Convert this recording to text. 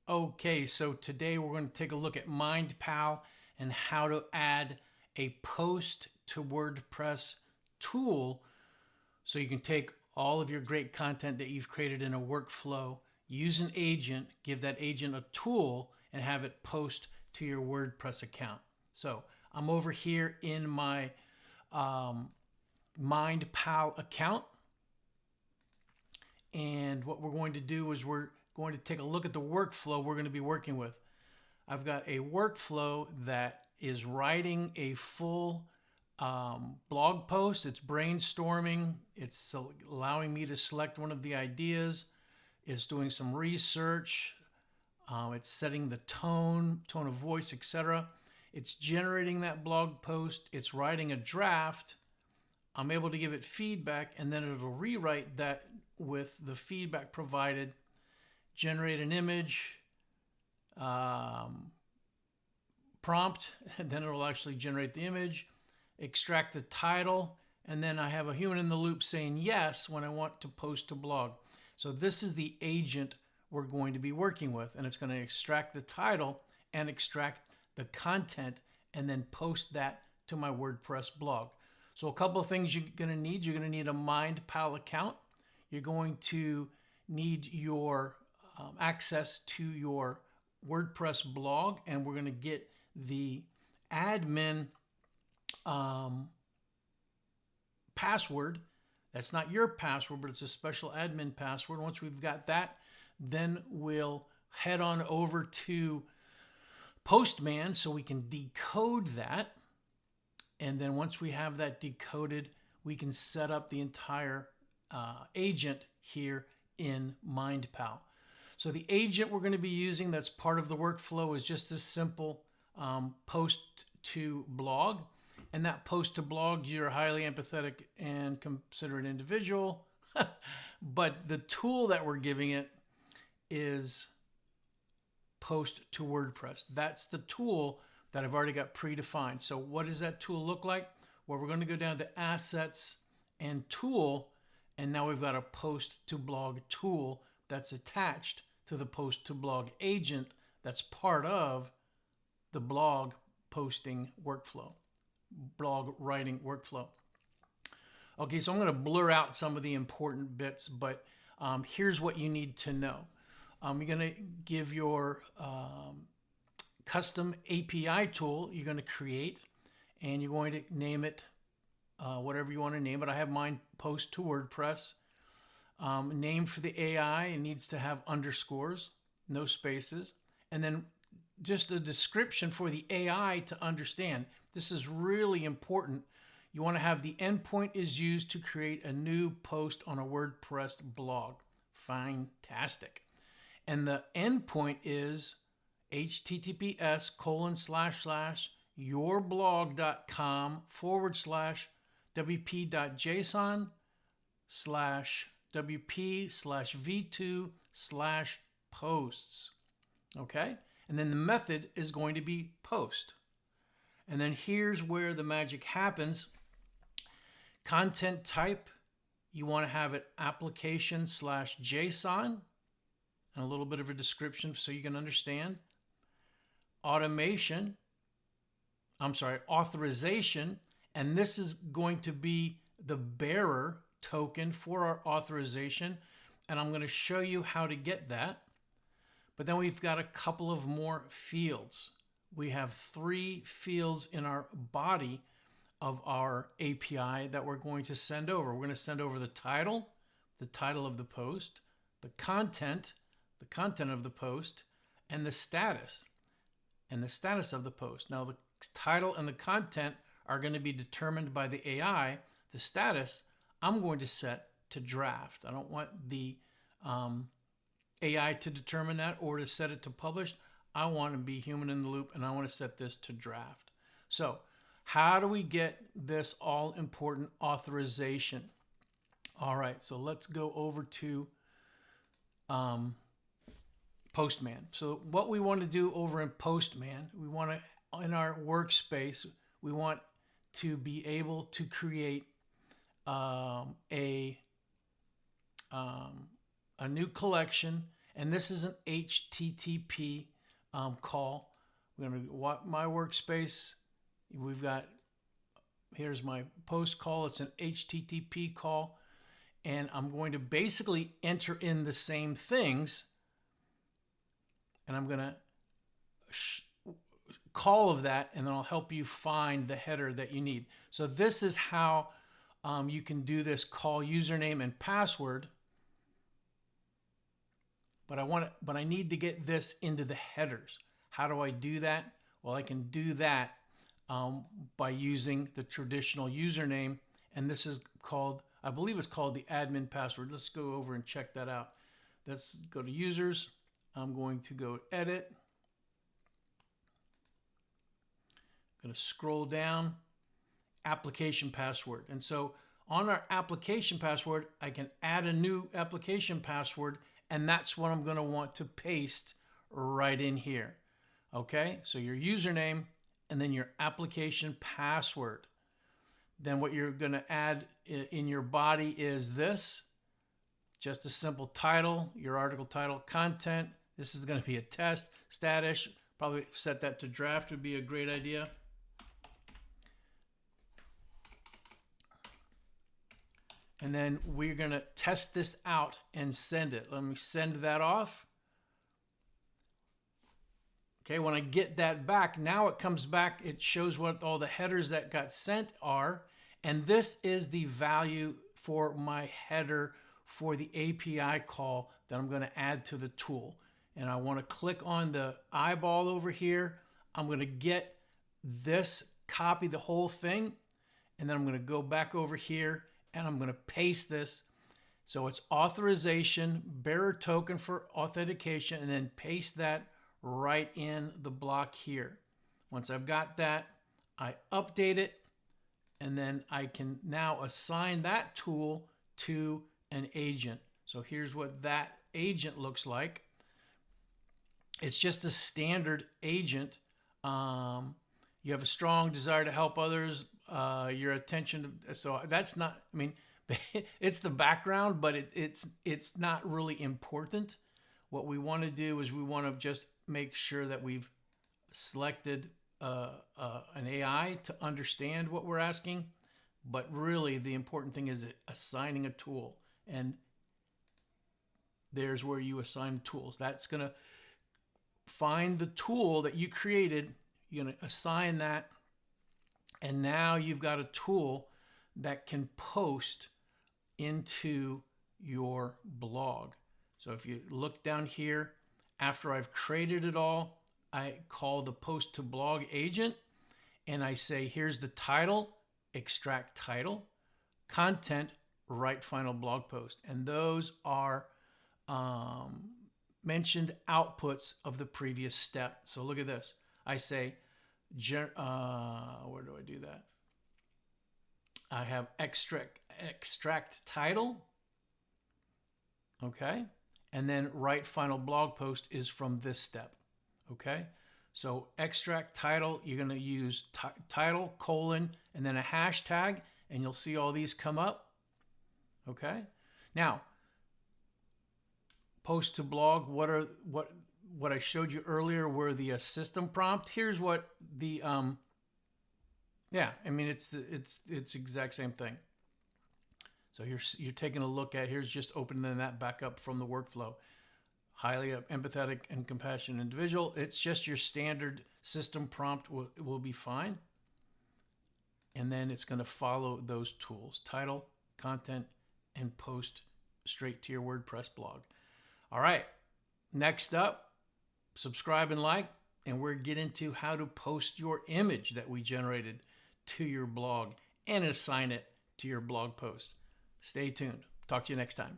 Okay, so today we're going to take a look at MindPal and how to add a post to WordPress tool so you can take all of your great content that you've created in a workflow, use an agent, give that agent a tool, and have it post to your WordPress account. So I'm over here in my MindPal account. And what we're going to do is we're going to take a look at the workflow we're going to be working with. I've got a workflow that is writing a full blog post. It's brainstorming. It's allowing me to select one of the ideas. It's doing some research. It's setting the tone of voice, etc. It's generating that blog post. It's writing a draft. I'm able to give it feedback, and then it'll rewrite that with the feedback provided, generate an image, prompt, and then it'll actually generate the image, extract the title, and then I have a human in the loop saying yes when I want to post to blog. So this is the agent we're going to be working with, and it's going to extract the title and extract the content and then post that to my WordPress blog. So a couple of things you're going to need. You're going to need a MindPal account. You're going to need your access to your WordPress blog, and we're going to get the admin password. That's not your password, but it's a special admin password. Once we've got that, then we'll head on over to Postman so we can decode that. And then once we have that decoded, we can set up the entire agent here in MindPal. So the agent we're going to be using that's part of the workflow is just this simple post to blog. And that post to blog, you're a highly empathetic and considerate individual. But the tool that we're giving it is post to WordPress. That's the tool that I've already got predefined. So what does that tool look like? Well, we're going to go down to Assets and Tool, and now we've got a Post to Blog tool that's attached to the Post to Blog agent that's part of the blog posting workflow, blog writing workflow. Okay, so I'm going to blur out some of the important bits, but here's what you need to know. You're going to give your custom API tool you're going to create, and you're going to name it whatever you want to name it. I have mine post to WordPress. Name for the AI, it needs to have underscores, no spaces, and then just a description for the AI to understand. This is really important. You want to have the endpoint is used to create a new post on a WordPress blog. Fantastic. And the endpoint is https://yourblog.com/wp.json/wp/v2/posts. Okay? And then the method is going to be post. And then here's where the magic happens. Content type, you want to have it application/JSON, and a little bit of a description so you can understand. Authorization, and this is going to be the bearer token for our authorization, and I'm going to show you how to get that. But then we've got a couple of more fields. We have 3 fields in our body of our API that we're going to send over. We're going to send over the title of the post, the content of the post, and the status of the post. Now, the title and the content are going to be determined by the AI. The status, I'm going to set to draft. I don't want the AI to determine that or to set it to published. I want to be human in the loop, and I want to set this to draft. So how do we get this all-important authorization? All right, so let's go over to Postman. So what we want to do over in Postman, we want to, in our workspace, we want to be able to create a new collection, And this is an HTTP call. We're going to my workspace. We've got, here's my post call. It's an HTTP call. And I'm going to basically enter in the same things. And I'm going to call of that, and then I'll help you find the header that you need. So this is how you can do this call username and password. But I need to get this into the headers. How do I do that? Well, I can do that by using the traditional username, and this is called, I believe it's called the admin password. Let's go over and check that out. Let's go to users. I'm going to go edit. I'm going to scroll down, application password. And so on our application password, I can add a new application password, and that's what I'm going to want to paste right in here. Okay, so your username and then your application password. Then what you're going to add in your body is this, just a simple title, your article title, content. This is going to be a test, status. Probably set that to draft would be a great idea. And then we're going to test this out and send it. Let me send that off. Okay, when I get that back, now it comes back. It shows what all the headers that got sent are. And this is the value for my header for the API call that I'm going to add to the tool. And I want to click on the eyeball over here. I'm going to get this, copy the whole thing. And then I'm going to go back over here and I'm going to paste this. So it's authorization, bearer token for authentication, and then paste that right in the block here. Once I've got that, I update it, and then I can now assign that tool to an agent. So here's what that agent looks like. It's just a standard agent. You have a strong desire to help others, your attention to, so that's not, I mean, it's the background, but it's not really important. What we want to do is we want to just make sure that we've selected an AI to understand what we're asking. But really the important thing is assigning a tool. And there's where you assign tools. That's going to find the tool that you created. You're going to assign that. And now you've got a tool that can post into your blog. So if you look down here, after I've created it all, I call the post to blog agent and I say, here's the title, extract title, content, write final blog post. And those are mentioned outputs of the previous step. So look at this. I say, where do I do that? I have extract title. Okay. And then write final blog post is from this step. Okay. So extract title, you're going to use title, colon, and then a hashtag, and you'll see all these come up. Okay. Now, post to blog, what I showed you earlier were the system prompt. Here's what the, yeah, I mean, it's exact same thing. So you're taking a look at, here's just opening that back up from the workflow. Highly empathetic and compassionate individual. It's just your standard system prompt will be fine. And then it's going to follow those tools, title, content, and post straight to your WordPress blog. All right, next up, subscribe and like, and we're getting to how to post your image that we generated to your blog and assign it to your blog post. Stay tuned. Talk to you next time.